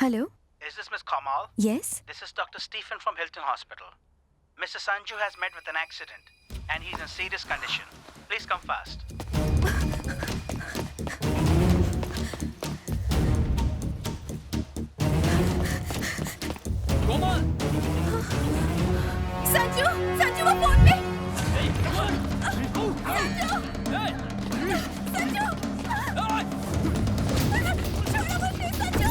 Hello? Is this Miss Kamal? Yes? This is Dr. Stephen from Hilton Hospital. Mr. Sanju has met with an accident and he's in serious condition. Please come fast. Kamal! Sanju Sanju वो phone पे Hey, come on! Sanju Hey! Sanju Hey! छोड़ो मुझे Sanju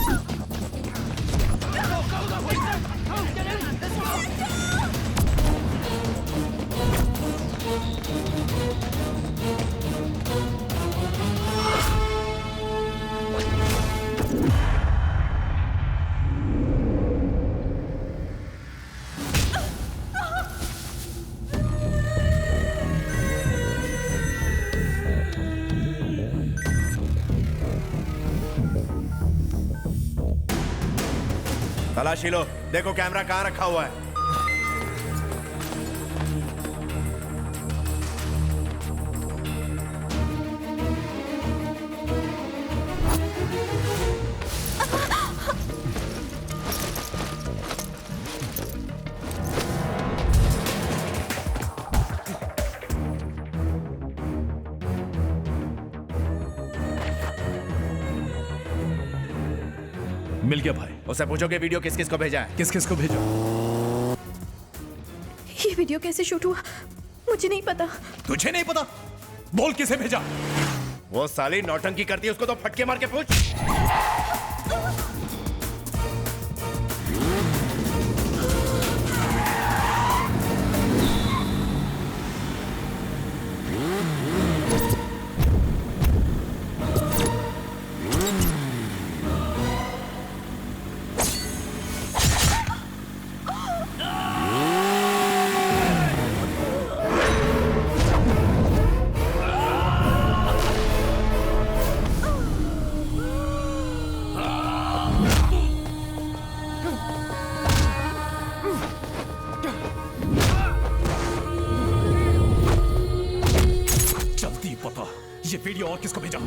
Go, wait there! Go, get in! Let's go! तलाशी लो, देखो camera कहाँ रखा हुआ है। मिल गया भाई। उससे पूछो कि वीडियो किस किस को भेजा है। किस किस को भेजा? ये वीडियो कैसे शूट हुआ मुझे नहीं पता। तुझे नहीं पता? बोल किसे भेजा? वो साली नौटंकी करती है, उसको तो फटके मार के पूछ। जल्दी बता, ये वीडियो और किसको भेजा?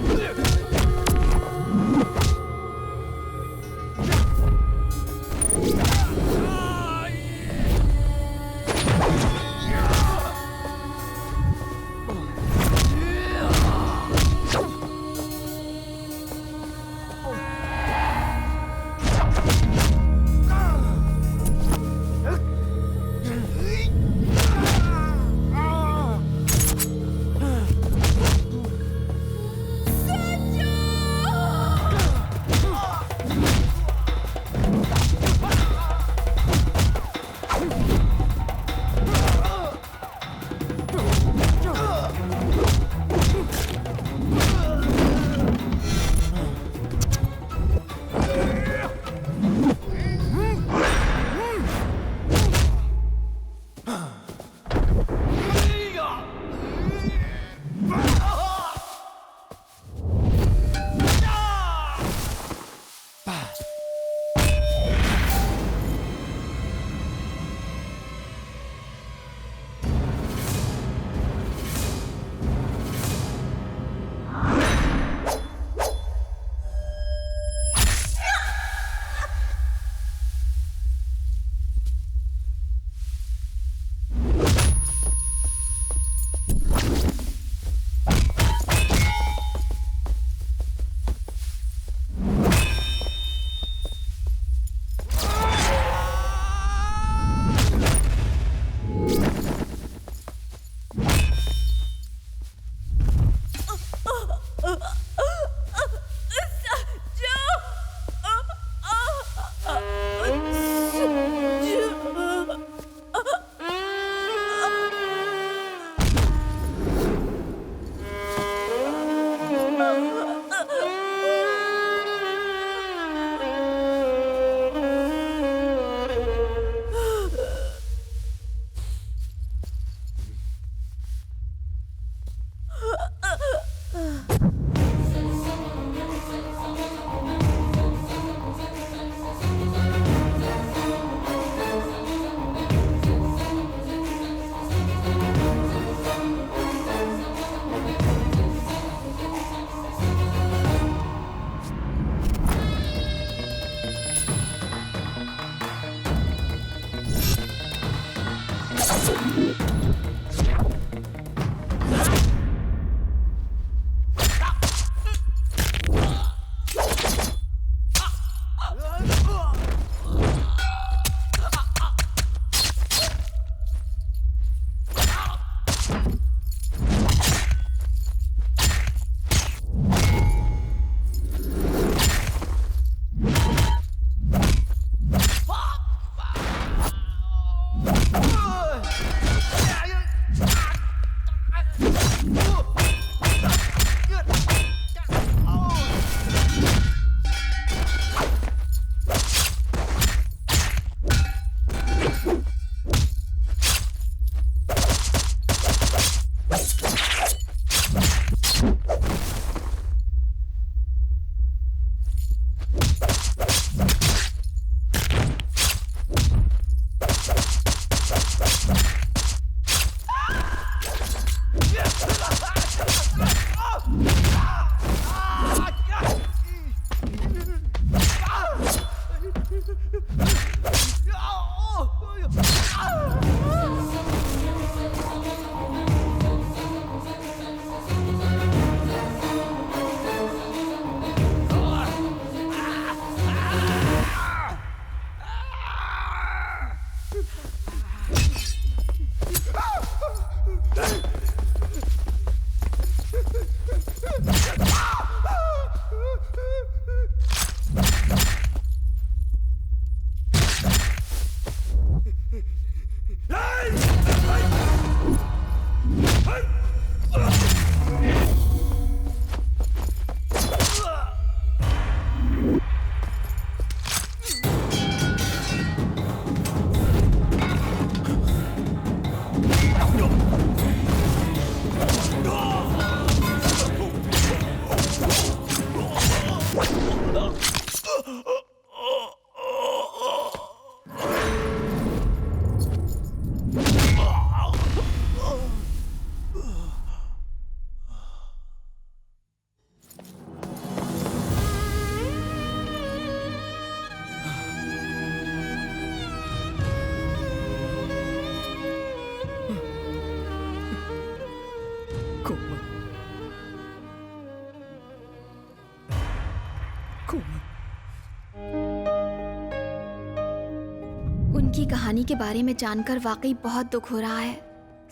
उनकी कहानी के बारे में जानकर वाकई बहुत दुख हो रहा है।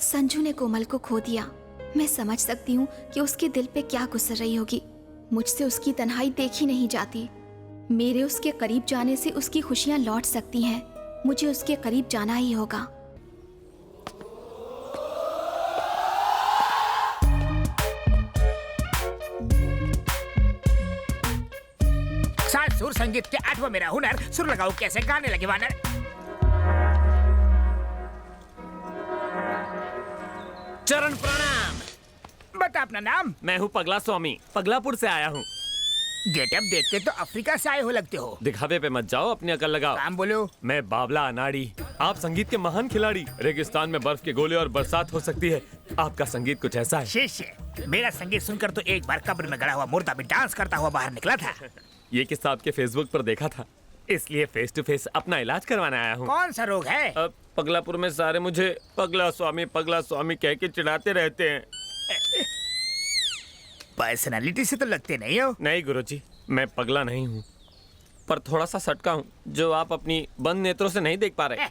संजू ने कोमल को खो दिया। मैं समझ सकती हूँ कि उसके दिल पे क्या गुजर रही होगी। मुझसे उसकी तन्हाई देखी नहीं जाती। मेरे उसके करीब जाने से उसकी खुशियाँ लौट सकती हैं। मुझे उसके करीब जाना ही होगा। साथ सुर संगीत के 8वां मेरा हुनर, सुर लगाओ कैसे गाने लगे वानर। चरण प्रणाम। बता अपना नाम। मैं हूँ पगला स्वामी, पगलापुर से आया हूँ। गेटअप देखते तो अफ्रीका से आए हो लगते हो। दिखावे पे मत जाओ, अपनी अकल लगाओ। काम बोलो। मैं बाबला अनाड़ी, आप संगीत के महान खिलाड़ी। रेगिस्तान में बर्फ के गोले और बरसात हो सकती है, आपका संगीत कुछ ऐसा है। शिष्य, मेरा संगीत सुनकर तो एक बार कब्र में गड़ा हुआ मुर्दा भी डांस करता हुआ बाहर निकला था। ये किस्सा आपके फेसबुक पर देखा था, इसलिए फेस टू फेस अपना इलाज करवाने आया हूँ। कौन सा रोग है? अब पगलापुर में सारे मुझे पगला स्वामी कह के चिढ़ाते रहते हैं। पर्सनालिटी से तो लगते नहीं हो। नहीं गुरुजी, मैं पगला नहीं हूँ, पर थोड़ा सा सटका हूँ जो आप अपनी बंद नेत्रों से नहीं देख पा रहे।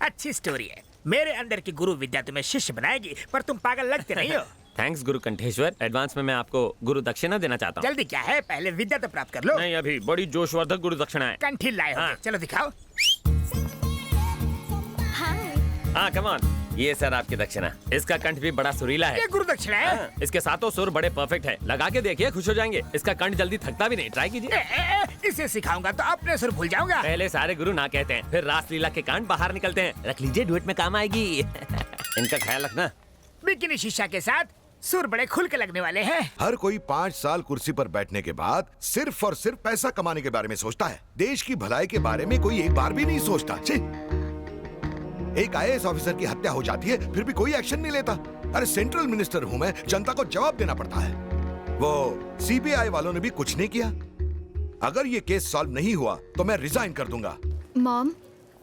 अच्छी स्टोरी है। मेरे अंदर की गुरु विद्या तुम्हें शिष्य बनाएगी, पर तुम पागल लगते नहीं हो। थैंक्स गुरु कंठेश्वर। एडवांस में मैं आपको गुरु दक्षिणा देना चाहता हूँ। जल्दी क्या है, पहले विद्या तो प्राप्त कर लो। नहीं, अभी बड़ी जोशवर्धक गुरु दक्षिणा है। कंठी लाए हो। हाँ। चलो दिखाओ। हाँ कम ऑन, ये सर आपकी दक्षिणा। इसका कंठ भी बड़ा सुरीला है। ये गुरु दक्षिणा है। हाँ, इसके सातों सुर बड़े परफेक्ट है। लगा के देखिए, खुश हो जाएंगे। इसका कंठ जल्दी थकता भी नहीं, ट्राई कीजिए। इसे सिखाऊंगा तो अपने सुर भूल जाऊंगा। पहले सारे गुरु ना कहते हैं, फिर रास लीला के कांड बाहर निकलते हैं। रख लीजिए, डुएट में काम आएगी। इनका ख्याल रखना। बिकिनी शीशा के साथ सुर बड़े खुल के लगने वाले हैं। हर कोई 5 साल कुर्सी पर बैठने के बाद सिर्फ और सिर्फ पैसा कमाने के बारे में सोचता है। देश की भलाई के बारे में कोई एक बार भी नहीं सोचता। छी! एक IAS ऑफिसर की हत्या हो जाती है, फिर भी कोई एक्शन नहीं लेता। अरे सेंट्रल मिनिस्टर हूं मैं, जनता को जवाब देना पड़ता है। वो CBI वालों ने भी कुछ नहीं किया। अगर ये केस सॉल्व नहीं हुआ तो मैं रिजाइन कर दूंगा। मॉम,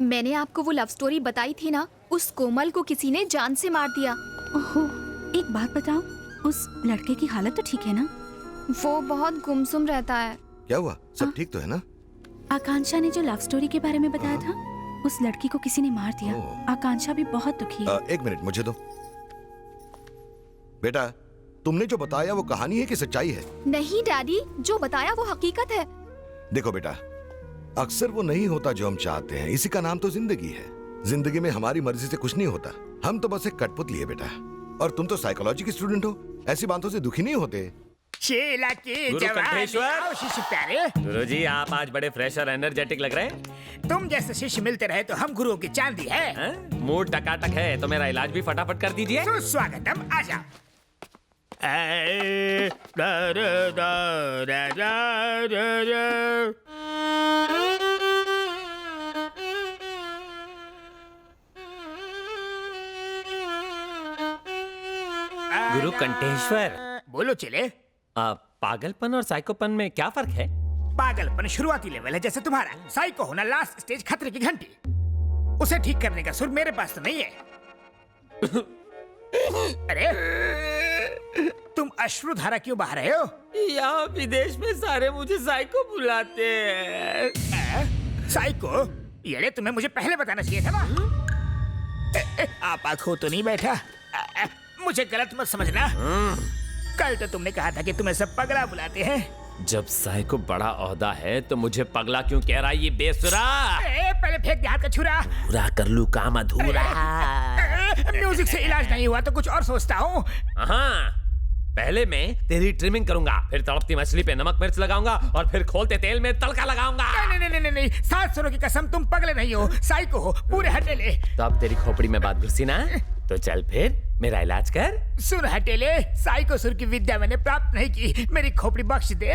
मैंने आपको वो लव स्टोरी बताई थी ना, उस कोमल को किसी ने जान से मार दिया। ओहो, एक बात बताओ, उस लड़के की हालत तो ठीक है ना? वो बहुत गुमसुम रहता है। क्या हुआ, सब ठीक तो है ना? आकांक्षा ने जो लव स्टोरी के बारे में बताया था, उस लड़की को किसी ने मार दिया। आकांक्षा भी बहुत दुखी है। एक मिनट मुझे दो। बेटा, तुमने जो बताया वो कहानी है कि सच्चाई है? नहीं डैडी, जो बताया वो हकीकत है। देखो बेटा, अक्सर वो नहीं होता जो हम चाहते हैं। इसी का नाम तो जिंदगी है। जिंदगी में हमारी मर्जी से कुछ नहीं होता। हम तो बस एक कठपुतली है बेटा। और तुम तो साइकोलॉजी की स्टूडेंट हो, ऐसी बातों से दुखी नहीं होते। शेला की गुरु जवानी। कंठेश्वर। आओ शिष्य प्यारे। गुरुजी, आप आज बड़े फ्रेश और एनर्जेटिक लग रहे हैं। तुम जैसे शिष्य मिलते रहे तो हम गुरुओं की चांदी है। हैं? मूड टकाटक है तो मेरा इलाज भी फटाफट कर दीजिए। सुस्वागतम, आ जाओ। गुरु कंटेश्वर, बोलो चले। पागलपन और साइकोपन में क्या फर्क है? पागलपन शुरुआती लेवल है जैसे तुम्हारा, साइको होना लास्ट स्टेज, खतरे की घंटी। उसे ठीक करने का सुर मेरे पास तो नहीं है। अरे तुम अश्रुधारा क्यों बहा रहे हो? यहाँ विदेश में सारे मुझे साइको बुलाते हैं। साइको? ये तुम्हें मुझे पहले बताना चाहिए था ना। आप आंखों तो नहीं बैठा? मुझे गलत मत समझना। कल तो तुमने कहा था कि तुम्हें सब पगला बुलाते हैं। जब साइको बड़ा ओहदा है तो मुझे पगला क्यों कह रहा है ये बेसुरा? पहले फेंक दे हाथ का छुरा। पूरा कर लूं काम अधूरा। म्यूजिक से इलाज नहीं हुआ तो कुछ और सोचता हूँ। हाँ, पहले मैं तेरी ट्रिमिंग करूंगा, फिर तड़पती मछली पे नमक मिर्च लगाऊंगा और फिर खोलते तेल में तड़का लगाऊंगा। नहीं, 7 सुरों की कसम, तुम पगले नहीं हो, साइको हो, पूरे हटेले। तो अब तेरी खोपड़ी में बात घुसी ना, तो चल फिर मेरा इलाज कर। सुन हटेले, साइको सुर की विद्या मैंने प्राप्त नहीं की, मेरी खोपड़ी बख्श दे।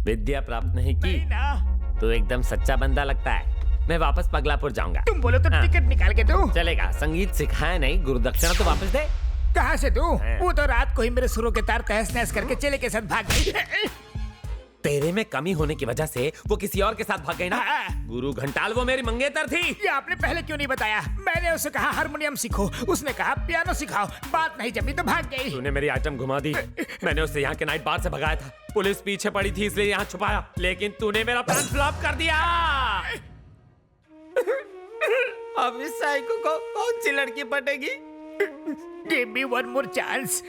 विद्या प्राप्त नहीं की ना। तो एकदम सच्चा बंदा लगता है। मैं वापस पगलापुर जाऊंगा। तुम बोलो तो टिकट निकाल के दो। चलेगा, संगीत सिखाया नहीं, गुरु दक्षिणा तो वापस दे। कहाँ से दूं? वो तो रात को ही मेरे सुरों के तार तहस नहस करके चेले के साथ भाग गई। तेरे में कमी होने की वजह से वो किसी और के साथ भाग गई ना। गुरु घंटाल वो मेरी मंगेतर थी। ये आपने पहले क्यों नहीं बताया? मैंने उसे कहा हारमोनियम सीखो, उसने कहा पियानो सिखाओ, बात नहीं जमी तो भाग गई। तूने मेरी आइटम घुमा दी। मैंने उसे यहाँ के नाइट बार से भगाया था, पुलिस पीछे पड़ी थी इसलिए यहाँ छुपाया, लेकिन तूने मेरा प्लान फ्लॉप कर दिया। अब इस साइको को कौन सी लड़की पटेगी? Give me one more chance.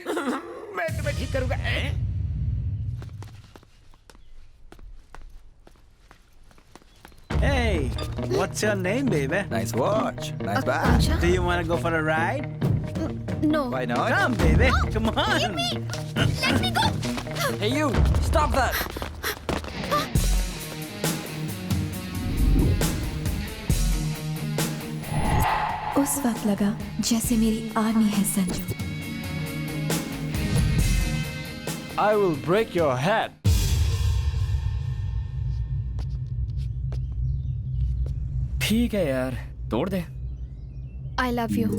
मैं तुम्हें ठीक करूंगा। Hey, what's your name, baby? Nice watch. Nice bag. Akansha? Do you want to go for a ride? No. Why not? Come, baby. Come on. Leave me. Let me go. Hey, you! Stop that! उस वक्त लगा जैसे मेरी army है Sanju. I will break your head. ठीक है यार, तोड़ दे। I love you.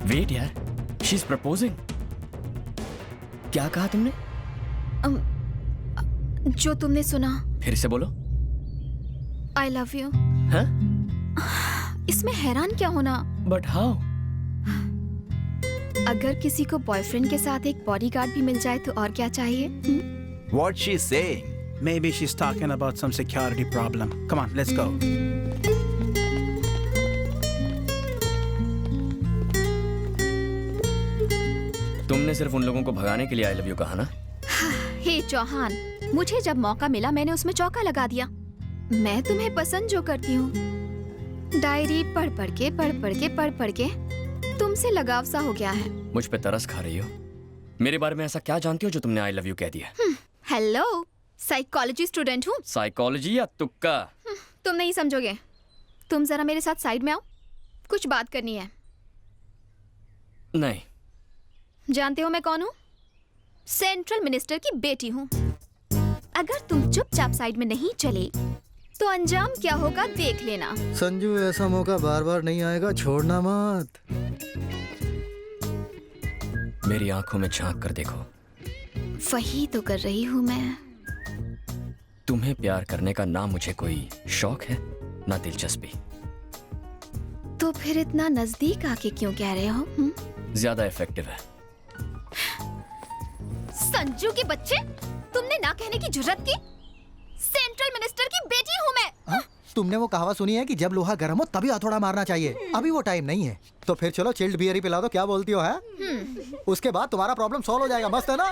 वेट यार, शी इज प्रपोजिंग। क्या कहा तुमने? जो तुमने सुना। फिर से बोलो। I love you. हाँ? इसमें हैरान क्या होना? But how? अगर किसी को बॉयफ्रेंड के साथ एक बॉडीगार्ड भी मिल जाए तो और क्या चाहिए? What she's saying? Maybe she's talking about some security problem. Come on, let's go. तुमने सिर्फ उन लोगों को भगाने के लिए आई लव यू कहा ना? हे चौहान, मुझे जब मौका मिला मैंने उसमें चौका लगा दिया। मैं तुम्हें पसंद जो करती हूँ, डायरी पढ़ पढ़ के तुमसे लगाव सा हो गया है। मुझ पे तरस खा रही हो? मेरे बारे में ऐसा क्या जानती हो जो तुमने आई लव यू कह दिया? हेलो, साइकोलॉजी स्टूडेंट हूँ। साइकोलॉजी या तुक्का? तुम नहीं समझोगे। तुम जरा मेरे साथ साइड में आओ, कुछ बात करनी है। नहीं। जानते हो मैं कौन हूँ? सेंट्रल मिनिस्टर की बेटी हूँ। अगर तुम चुपचाप साइड में नहीं चले तो अंजाम क्या होगा देख लेना। संजू, ऐसा मौका बार बार नहीं आएगा, छोड़ना मत। मेरी आंखों में झांक कर देखो। वही तो कर रही हूँ मैं। तुम्हें प्यार करने का ना मुझे कोई शौक है ना दिलचस्पी। तो फिर इतना नजदीक आके क्यों कह रहे हो? ज्यादा इफेक्टिव है। संजू के बच्चे, तुमने ना कहने की जुर्रत की? सेंट्रल मिनिस्टर की बेटी हूँ मैं। हा? तुमने वो कहावत सुनी है कि जब लोहा गर्म हो तभी हथौड़ा मारना चाहिए? अभी वो टाइम नहीं है। तो फिर चलो चिल्ड बियर ही पिला दो, क्या बोलती हो? है उसके बाद तुम्हारा प्रॉब्लम सॉल्व हो जाएगा। मस्त है ना?